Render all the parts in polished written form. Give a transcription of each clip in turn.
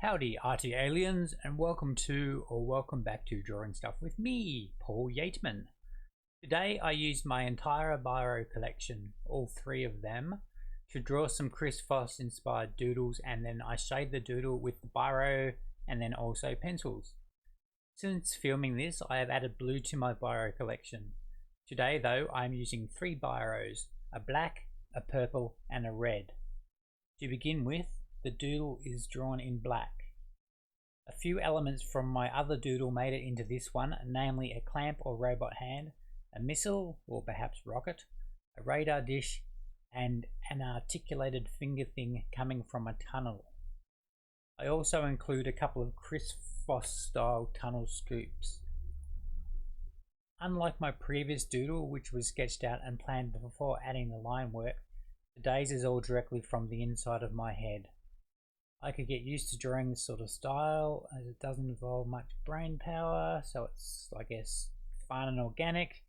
Howdy RT aliens, and welcome to or welcome back to Drawing Stuff with me, Paul Yateman. Today I used my entire Biro collection, all three of them, to draw some Chris Foss inspired doodles, and then I shaded the doodle with the Biro and then also pencils. Since filming this I have added blue to my Biro collection. Today though I am using three Biros, a black, a purple and a red. To begin with, the doodle is drawn in black. A few elements from my other doodle made it into this one, namely a clamp or robot hand, a missile or perhaps rocket, a radar dish, and an articulated finger thing coming from a tunnel. I also include a couple of Chris Foss style tunnel scoops. Unlike my previous doodle, which was sketched out and planned before adding the line work, today's is all directly from the inside of my head. I could get used to drawing this sort of style as it doesn't involve much brain power, so it's, I guess, fun and organic.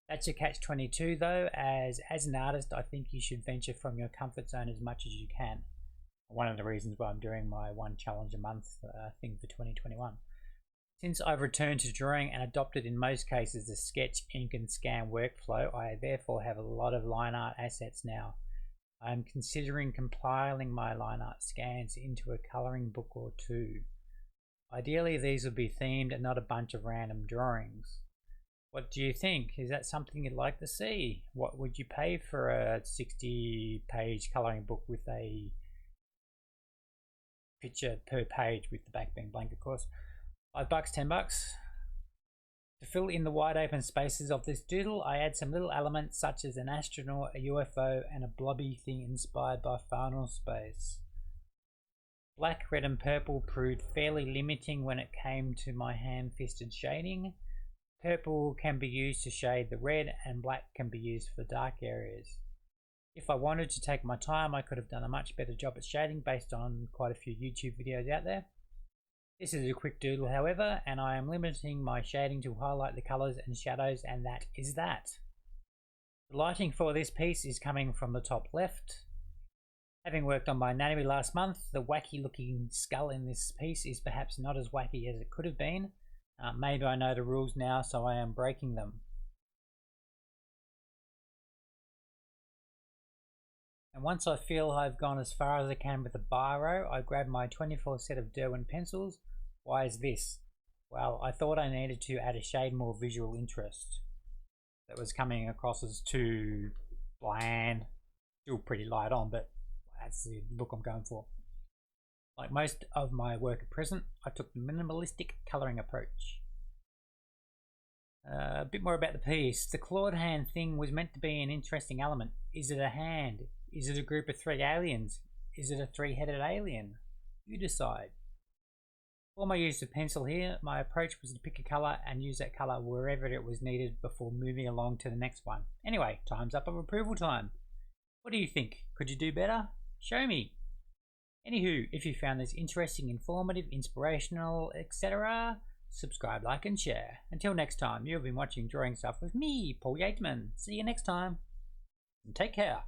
That's your catch-22 though, as an artist I think you should venture from your comfort zone as much as you can. One of the reasons why I'm doing my one challenge a month thing for 2021. Since I've returned to drawing and adopted in most cases the sketch, ink and scan workflow, I therefore have a lot of line art assets now. I am considering compiling my line art scans into a colouring book or two. Ideally these would be themed and not a bunch of random drawings. What do you think? Is that something you'd like to see? What would you pay for a 60-page colouring book with a picture per page, with the back being blank of course? $5, $10. To fill in the wide open spaces of this doodle, I add some little elements such as an astronaut, a UFO, and a blobby thing inspired by final space. Black, red and purple proved fairly limiting when it came to my hand-fisted shading. Purple can be used to shade the red and black can be used for dark areas. If I wanted to take my time, I could have done a much better job at shading based on quite a few YouTube videos out there. This is a quick doodle however, and I am limiting my shading to highlight the colours and shadows, and that is that. The lighting for this piece is coming from the top left. Having worked on my anatomy last month, the wacky looking skull in this piece is perhaps not as wacky as it could have been. Maybe I know the rules now, so I am breaking them. And once I feel I've gone as far as I can with the Biro, I grab my 24 set of Derwent pencils. Why is this? Well, I thought I needed to add a shade more visual interest. That was coming across as too bland. Still pretty light on, but that's the look I'm going for. Like most of my work at present, I took the minimalistic colouring approach. A bit more about the piece. The clawed hand thing was meant to be an interesting element. Is it a hand? Is it a group of three aliens? Is it a three-headed alien? You decide. For my use of pencil here, my approach was to pick a colour and use that colour wherever it was needed before moving along to the next one. Anyway, time's up of approval time. What do you think? Could you do better? Show me. Anywho, if you found this interesting, informative, inspirational, etc., subscribe, like and share. Until next time, you've been watching Drawing Stuff with me, Paul Yateman. See you next time. And take care.